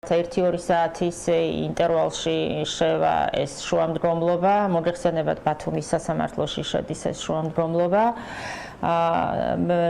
1-2 საათის ინტერვალში შევა ეს შუამდგომლობა, მოიხსენებათ ბათუმის სასამართლოში შედის ეს შუამდგომლობა.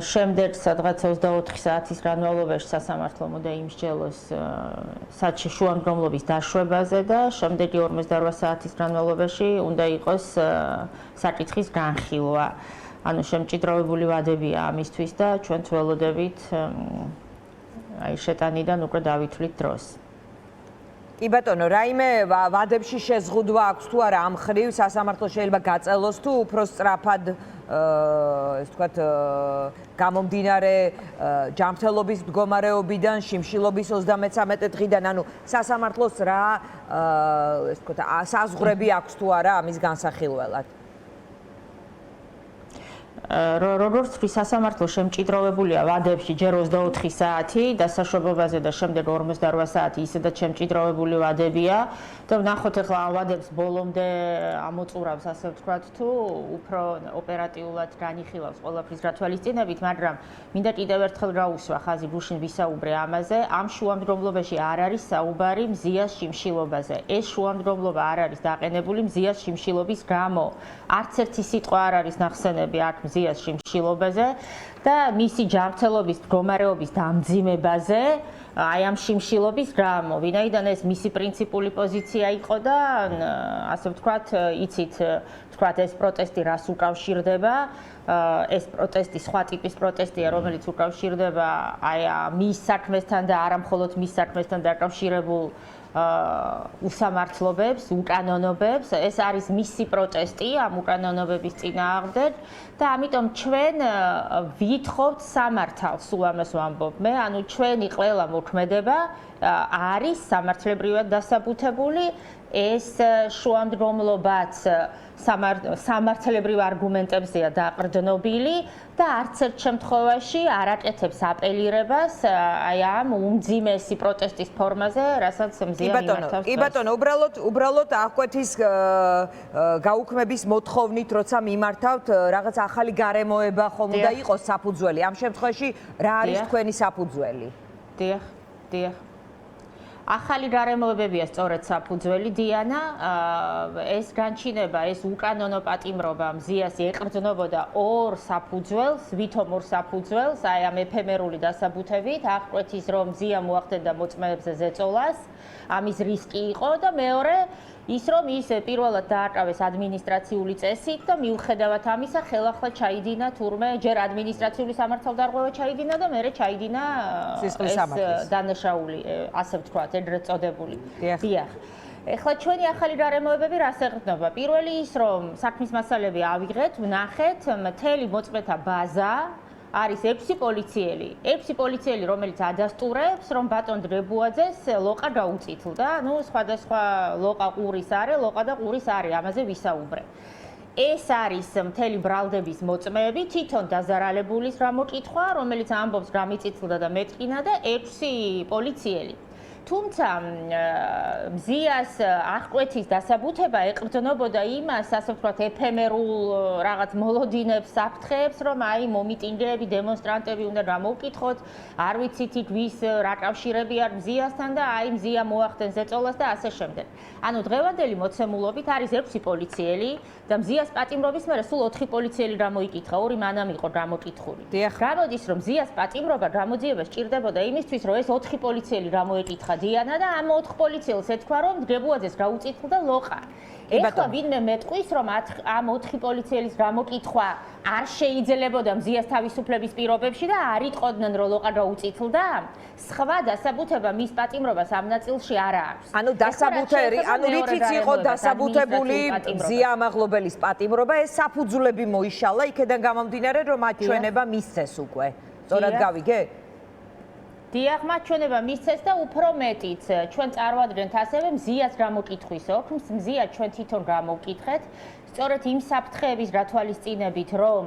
შემდეგ სადღაც 24 საათის განმავლობაში სასამართლო უნდა იმსჯელოს საათში შუამდგომლობის დაშვებაზე და შემდეგი 48 საათის განმავლობაში უნდა იყოს საკითხის განხილვა. ანუ შემჭიდროვებული ვადებია ამისთვის და ჩვენ ველოდებით აი შეტანიდან უკვე დავითვლით დროს. კი ბატონო, რაიმე ვადებში შეზღუდვა აქვს თუ არა ამ ხრივ სასამართლო შეიძლება გაწელოს თუ უფრო სწრაფად ეს თქვათ გამომდინარე ჯანმრთელობის მდგომარეობიდან, შიმშილობის 33 დღიდან, ანუ სასამართლოს რა ეს თქვათ საზღვრები აქვს თუ არა ამის განსახილველად? როგორც ვთქვი, სასამართლო შემჭიდროვებულია ვადებში ჯერ 24 საათი დასაშვებობაზე და შემდეგ 48 საათი ისედაც შემჭიდროვებული ვადებია. და ვნახოთ ახლა ამ ვადებს ბოლომდე ამოწურავს, ასე ვთქვათ, თუ უფრო ოპერატიულად განიხილავს ყველაფრის გათვალისწინებით, მაგრამ მინდა კიდევ ერთხელ გაუსვა ხაზი გუშინ ვისაუბრე ამაზე, ამ შუამდგომლობაში არ არის საუბარი მზიას შიმშილობაზე. ეს შუამდგომლობა არ არის დაყენებული მზიას შიმშილობის გამო. არც ერთი სიტყვა არ არის ნახსენები აქ მზიას შიმშილობაზე და მისი ჯანმრთელობის მდგომარეობის დამძიმებაზე აი ამ შიმშილობის გამო, ვინაიდან ეს მისი პრინციპული პოზიცია იყო და ასე ვთქვათ, იცით, ვთქვათ, ეს პროტესტი რას უკავშირდება, ეს პროტესტი სხვა ტიპის პროტესტია, რომელიც უკავშირდება აი მის საქმესთან და არა მხოლოდ მის საქმესთან დაკავშირებულ უსამართლობებს, უკანონობებს, ეს არის მისი პროტესტი ამ უკანონობების წინააღმდეგ და ამიტომ ჩვენ ვითხოვთ სამართალს, სულ ამას ვამბობ მე, ანუ ჩვენი ყველა მოქმედება არის სამართლებრივად დასაბუთებული, ეს შუამდგომლობაც სამართლებრივ არგუმენტებზეა დაყრდნობილი და არც ერთ შემთხვევაში არ აკეთებს აპელირებას აი ამ უმძიმესი პროტესტის ფორმაზე, რასაც მზია მიმართავს. კი ბატონო, უბრალოდ აღკვეთის გაუქმების მოთხოვნით, როცა მიმართავთ რაღაც ახალი გარემოება ხომ უნდა იყოს საფუძველი. ამ შემთხვევაში რა არის თქვენი საფუძველი? დიახ. ახალი გარემოებებია სწორედ საფუძველი, დიანა, ეს განჩინება, ეს უკანონო პატიმრობა მზიას ეყრდნობოდა ორ საფუძველს, ვითომ ორ საფუძველს, აი ამ ეფემერული დასაბუთებით, აღკვეთის რომ მზია მოახდენდა მოწმეებზე ზეწოლას, ამის რისკი იყო და მეორე ის რომ ის პირველად დააკავეს ადმინისტრაციული წესით და მიუხედავად ამისა ხელახლა ჩაიდინა თურმე ჯერ ადმინისტრაციული სამართალდარღვევა ჩაიდინა და მერე ჩაიდინა ეს დანაშაული, ასე ვთქვათ, ეგრეთ წოდებული. დიახ. ეხლა ჩვენი ახალი გარემოებები რას ეყრდნობა? პირველი ის რომ საქმის მასალები ავიღეთ, ვნახეთ, მთელი მოწმეთა ბაზა არის 6 პოლიციელი. 6 პოლიციელი, რომელიც ადასტურებს, რომ ბატონ დრებუაძეს ლოყა გაუწითლდა, ну, სხვადასხვა ლოყა ყურის არე, ლოყა და ყურის არე, ამაზე ვისაუბრე. ეს არის მთელი ბრალდების მოწმეები, თვითონ დაზარალებულის გამოკითხვა, რომელიც ამბობს გამიწითლდა და მეტყინა და 6 პოლიციელი. თუმცა მზიას აღკვეთის დასაბუთება ეყრდნობოდა იმას, ასე ვთქვათ, ეფემერულ რაღაც მოლოდინებს, საფრთხეებს, რომ აი მომიტინგეები, დემონსტრანტები უნდა გამოვკითხოთ, არ ვიცით იქ ვის რა კავშირები არ მზიასთან და აი მზია მოახდენს ზეწოლას და ასე შემდეგ. ანუ დღევანდელი მოცემულობით არის 6 პოლიციელი და მზიას პატიმრობის მერე სულ 4 პოლიციელი გამოიკითხა, 2 მანამ იყო გამოკითხული. გამოდის რომ მზიას პატიმრობა გამოძიება სჭირდებოდა იმისთვის, რომ ეს 4 პოლიციელი გამოეკითხა დიანა და ამ 4 პოლიციელს ეთქვა, რომ დრებუაძეს გაუწითლდა ლოყა. ეხლა ვინმე მეტყვის, რომ ამ 4 პოლიციელის გამოკითხვა არ შეიძლებოდა მზიას თავისუფლების პირობებში და არ იტყოდნენ, რომ ლოყა გაუწითლდა, სხვა დასაბუთება მის პატიმრობას ამ ნაწილში არ აქვს. ანუ დასაბუთერი, ანუ რითიც იყო დასაბუთებული მზია ამაღლობელის პატიმრობა, ეს საფუძვლები მოიშალა იქედან გამომდინარე, რომ მათ ჩვენება მისცეს უკვე. სწორად გავიგე? დიახ, მათ ჩვენება მისცეს და უფრო მეტიც, ჩვენ წარვადგენთ ასევე მზიას გამოკითხვის ოქმს, მზია ჩვენ თვითონ გამოვკითხეთ, სწორედ იმ საფრთხეების გათვალისწინებით, რომ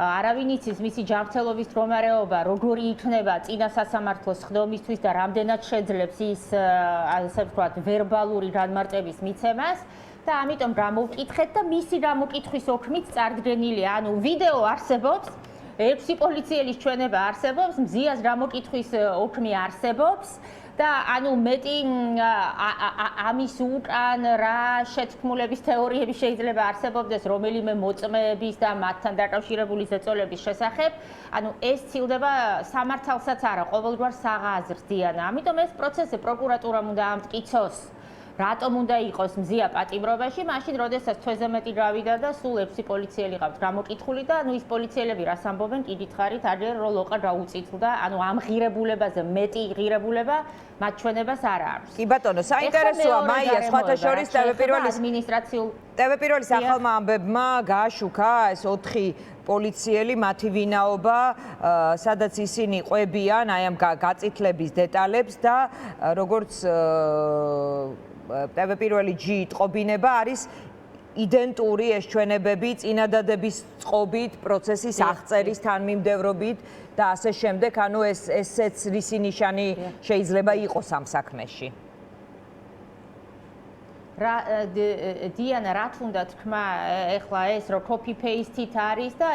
არავინ იცის მისი ჯანმრთელობის მდგომარეობა, როგორი იქნება წინა სასამართლოს ხდომისთვის და რამდენად შეძლებს ის, ასე ვთქვათ, ვერბალური განმარტების მიცემას და ამიტომ გამოვკითხეთ და მისი გამოკითხვის ოქმით წარდგენილია, ანუ ვიდეო არსებობს, 6 პოლიცielis ჩვენება არსებობს, მზიას გამოკითხვის ოქმი არსებობს და ანუ მეტი ამის უკან რა შეთქმულების თეორიები შეიძლება არსებობდეს რომელიმე მოწმეების და მათთან დაკავშირებული ზეწოლების შესახებ, ანუ ეს ცილდება სამართალსაც არა, ყოველგვარ საღაზრს დიანა. ამიტომ ეს პროცესი პროკურატურამ უნდა ამტკიცოს. რატომ უნდა იყოს მზია პატიმრობაში, მაშინ როდესაც თვეზე მეტი გავიდა და სულ 6 პოლიციელი ყავთ გამოკითხული და ანუ ის პოლიციელები რას ამბობენ, კიდით ხარით ადრე რო ლოყა გაუწითლდა, ანუ ამ ღირებულებაზე მეტი ღირებულება მათ ჩვენებას არ აქვს. კი ბატონო, საინტერესოა მაია სხვათა შორის TV-ის ახალმა ამბებმა გააშუქა ეს 4 პოლიციელი, მათი ვინაობა, სადაც ისინი ყვებიან აი ამ გაწითლების დეტალებს და როგორც TV-ი იტყობინება არის იდენტური ეს ჩვენებები წინადადების წყობით, პროცესის აღწერის თანმიმდევრობით და ასე შემდეგ, ანუ ესეც რისი ნიშანი შეიძლება იყოს ამ საქმეში. დიანა, რა თქმა თქმა, ეხლა ეს რო copy paste-ით არის და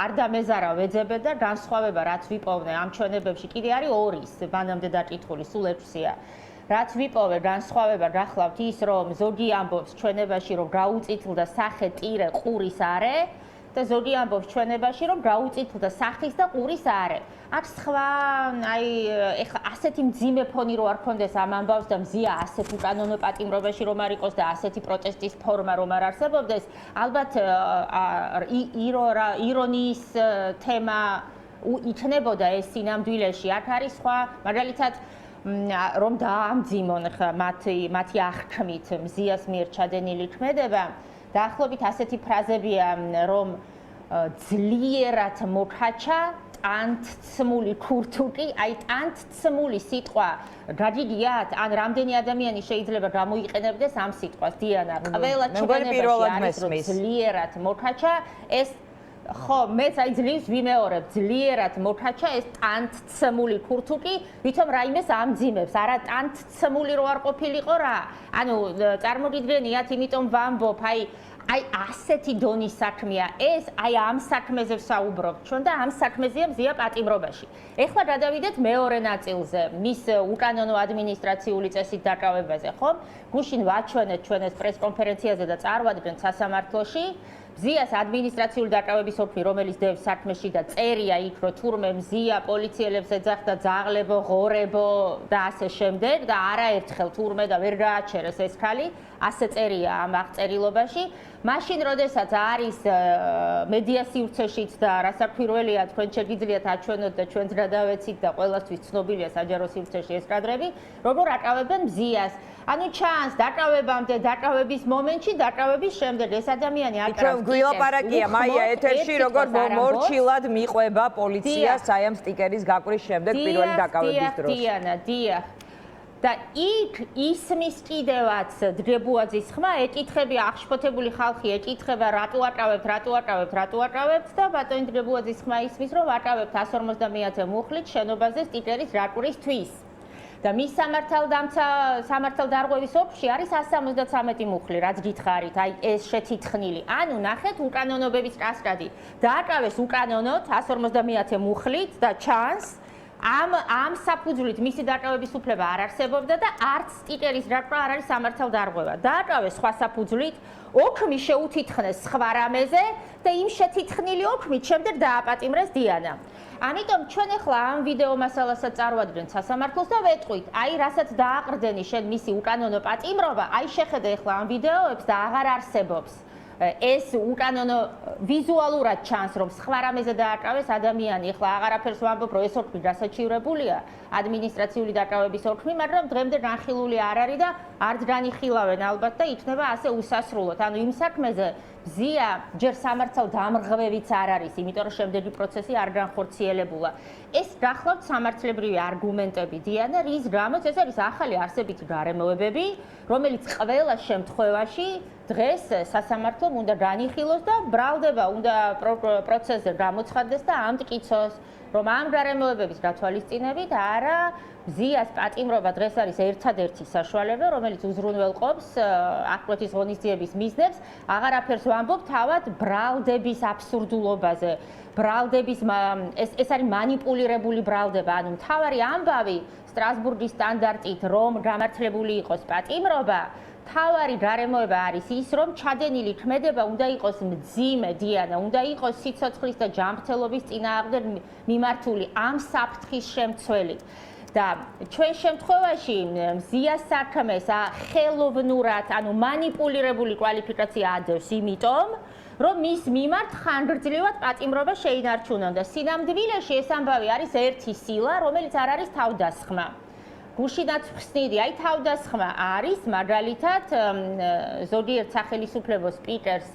არ დამეზარა ვეძებად და განსხვავება რაც ვიპოვნე ამ ჩვენებებში კიდე არის 2 ბანამდე დაკითხული, სულ 6-ია. რაც ვიპოვე განსხვავება გახლავთ ის რომ ზოგი ამბობს ჩვენებაში რომ გაუწითლდა სახე ტირე ყურის არე და ზოგი ამბობს ჩვენებაში რომ გაუწითლდა სახის და ყურის არე. აქ სხვა აი ეხლა ასეთი მძიმე ფონი რო არ ქონდეს ამ ამბავს და მზია ასეთ უკანონო პატიმრობაში რომ არ იყოს და ასეთი პროტესტის ფორმა რომ არ არსებობდეს, ალბათ ირონიის თემა იქნებოდა ეს სინამდვილეში. აქ არის სხვა მაგალითად რომ დაამძიმონ მათი აღქმით მზიას მიერ ჩადენილი ქმედება დაახლოებით ასეთი ფრაზებია რომ ძლიერად მოქაჩა ტანთცმული ქურთუკი, აი ტანთცმული სიტყვა გაგიგიათ, ან რამდენი ადამიანი შეიძლება გამოიყენებდეს ამ სიტყვას დიანა, ყველა ჩვენებაში არის რომ ძლიერად მოქაჩა ეს ხო, მეც აი ძლივს ვიმეორებ, ძლიერად მოქაჩა ეს ტანთცმული ქურთუკი, ვითომ რაიმეს ამძიმებს, არა ტანთცმული რო არ ყოფილიყო რა. ანუ წარმოგიდგენიათ, იმიტომ ვამბობ, აი ასეთი დონის საქმეა ეს, აი ამ საქმეზე ვსაუბრობ ჩვენ და ამ საქმეზეა მზია პატიმრობაში. ეხლა გადავიდეთ მეორე ნაწილზე, მის უკანონო ადმინისტრაციული წესით დაკავებაზე, ხო? გუშინ ვაჩვენეთ ჩვენ ეს პრესკონფერენციაზე და წარვადგენთ სასამართლოში. მზიას ადმინისტრაციული დაკავების ოფი, რომელიც დევს საქმეში და წერია იქ, რომ თურმე მზია პოლიციელებს ეძახდა ძაღლებო, ღორებო და ასე შემდეგ და არაერთხელ თურმე და ვერ გააჩერეს ეს ქალი, ასე წერია ამ აღწერილობაში. მაშინ, როდესაც არის მედია სივრცეშიც და რასაკვირველია, თქვენ შეგიძლიათ აჩვენოთ და ჩვენც გადავეცით და ყველასთვის ცნობილია საჯარო სივრცეში ეს კადრები, როგორ აკავებენ მზიას. ანუ ჩანს დაკავებამდე, დაკავების მომენტში, დაკავების შემდეგ ეს ადამიანი აკრავს. გვილაპარაკია მაია ეთერში, როგორ მორჩილად მიყვება პოლიციას აი ამ სტიკერის გაკვრის შემდეგ პირველი დაკავების დროს. დიახ. და იქ ისმის კიდევაც დგებუაძის ხმა, ეკითხები აღშფოთებული ხალხი ეკითხება რატო აკავებთ და ბატონი დგებუაძის ხმა ისმის რომ აკავებთ 150-ე მუხლით შენობაზე სტიკერის რაყვრისთვის. და მის სამართალდარღვევის ოფში არის 173 მუხლი, რაც გითხარით, აი ეს შეთითხნილი. ანუ ნახეთ უკანონობების კასკადი. დააკავეს უკანონოდ 150-ე მუხლით და ჩანს ამ საფუძვლით მისი დაკავების უფლება არ არსებობდა და არც სტიკერის რაკვრა არ არის სამართალდარღვევა. დააკავეს სხვა საფუძვლით, ოქმი შეუთითხნეს სხვა რამეზე და იმ შეთითხნილი ოქმით შემდეგ დააპატიმრეს დიანა. ამიტომ ჩვენ ახლა ამ ვიდეო მასალასაც წარვადგენთ სასამართლოს და ვეტყვით, აი რასაც დააყრდენი შენ მისი უკანონო პატიმრობა, აი შეხედე ახლა ამ ვიდეოებს და აღარ არსებობს. ეს უკანონო ვიზუალურად ჩანს, რომ სხვა რამეზე დააკავეს ადამიანი, ახლა აღარაფერს ვამბობ, რომ ეს ოქმი დასაჩივრებულია, ადმინისტრაციული დაკავების ოქმი, მაგრამ დღემდე განხილული არ არის და არც განიხილავენ ალბათ და იქნება ასე უსასრულოდ. ანუ იმ საქმეზე მზია ჯერ სამართალ დამრღვევიც არ არის, იმიტომ რომ შემდეგი პროცესი არ განხორციელებულა. ეს გახლავთ სამართლებრივი არგუმენტები დიანა, რის გამოც ეს არის ახალი არსებითი გარემოებები, რომელიც ყველა შემთხვევაში დღეს სასამართლომ უნდა განიხილოს და ბრალდება უნდა პროცესზე გამოცხადდეს და ამტკიცოს რომ ამ გარემოებების გათვალისწინებით არა მზიას პატიმრობა დღეს არის ერთადერთი საშუალება, რომელიც უზრუნველყოფს აღკვეთის ღონისძიების მიზნებს, აღარაფერს ვამბობ თავად ბრალდების აბსურდულობაზე. ბრალდების ეს არის манипулირებული ბრალდება, ანუ მთავარი ამბავი სტრასბურგის სტანდარტით, რომ გამართლებული იყოს პატიმრობა, თავარი გარემოება არის ის, რომ ჩადენილი ქმედება უნდა იყოს მძიმე, დიანა, უნდა იყოს სიცოცხლის და ჯანმრთელობის წინააღმდეგ მიმართული ამ საფრთხის შემცველი. და ჩვენ შემთხვევაში მზიას საქმეს ხელოვნურად, ანუ манипулირებული კვალიფიკაცია ადევს, იმიტომ რომ მის მიმართ ხანგრძლივად პატიმრობა შეინარჩუნონ და სინამდვილეში ეს ამბავი არის ერთი სილა, რომელიც არ არის თავდასხმა. გუშინაც ხსნიდი, აი თავდასხმა არის მაგალითად ზოგიერთ სახელმწიფო სპიკერს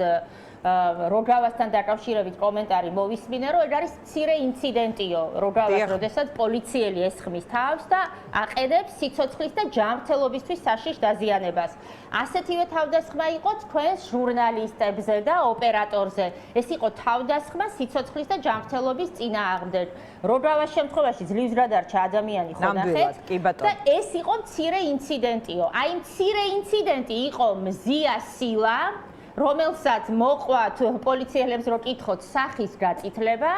როგავასთან დაკავშირებით კომენტარი მოვისმინე, რომ ეს არის მცირე ინციდენტიო, როგავას, როდესაც პოლიციელი ესხმის თავს და აყენებს სიცოცხლის და ჯანმრთელობისთვის საშიშ დაზიანებას. ასეთივე თავდასხმა იყო თქვენს ჟურნალისტებზე და ოპერატორზე. ეს იყო თავდასხმა სიცოცხლის და ჯანმრთელობის წინააღმდეგ. როგავას შემთხვევაში ძლივს გადარჩა ადამიანი ხო ნახეთ? და ეს იყო მცირე ინციდენტიო. აი მცირე ინციდენტი იყო მზიას სილა, რომელსაც მოყვა პოლიციელებს რო კითხოთ სახის გაწითლება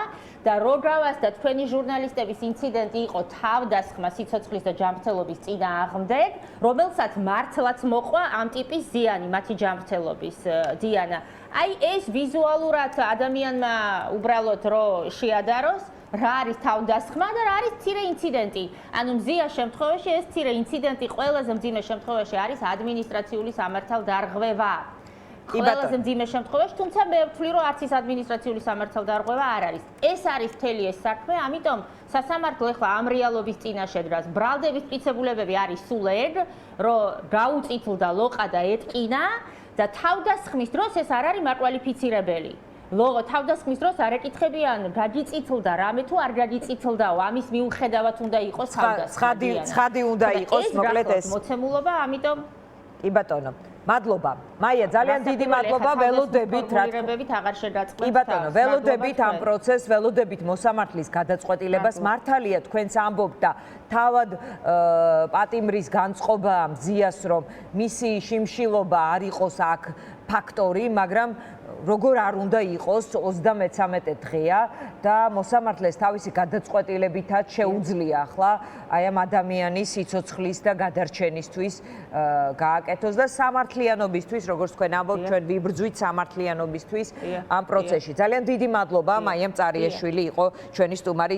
და როგავას და თქვენი ჟურნალისტების ინციდენტი იყო თავდასხმა სიცოცხლის და ჯანმრთელობის წინააღმდეგ, რომელსაც მართლაც მოყვა ამ ტიპის ზიანი მათი ჯანმრთელობის, დიანა. აი ეს ვიზუალურად ადამიანმა უბრალოდ რო შეადაროს რა არის თავდასხმა და რა არის მცირე ინციდენტი. ანუ მზიას შემთხვევაში ეს მცირე ინციდენტი ყველაზე მძიმე შემთხვევაში არის ადმინისტრაციული სამართალდარღვევა. ყველაზე მძიმე შემთხვევაში, თუმცა მე ვთვლი, რომ არც ის ადმინისტრაციული სამართალდარღვევა არ არის. ეს არის მთელი ეს საქმე, ამიტომ სასამართლო ეხლა ამ რეალობის წინაშე დგას. ბრალდების პრინციპულებები არის სულ ეგ, რომ გაუწითლდა ლოყა და ეტკინა და თავდასხმის დროს ეს არ არის მაკვალიფიცირებელი. თავდასხმის დროს არ ეკითხებიან გაგიწითლდა რამე თუ არ გაგიწითლდაო, ამის მიუხედავად უნდა იყოს თავდასხმა. ცხადი უნდა იყოს, მოკლედ ეს მოცემულობა, ამიტომ კი ბატონო. მადლობა. მაია, ძალიან დიდი მადლობა, ველოდებით რა აღარ შეგაწყდა. კი ბატონო, ველოდებით ამ პროცესს, ველოდებით მოსამართლის გადაწყვეტილებას. მართალია თქვენს ამბობთ და თავად პატიმრის განწყობა მზიას, რომ მისი შიმშილობა არ იყოს აქ ფაქტორი, მაგრამ როგორ არ უნდა იყოს 33 დღეა და მოსამართლეს თავისი გადაწყვეტილებითაც შეუძლია ახლა აი ამ ადამიანის სიცოცხლის და გადარჩენისთვის გააკეთოს და სამართლიანობისთვის, როგორც თქვენ ამბობთ, ჩვენ ვიბრძვით სამართლიანობისთვის ამ პროცესში. ძალიან დიდი მადლობა, მაია მწარიაშვილი იყო ჩვენი სტუმარი.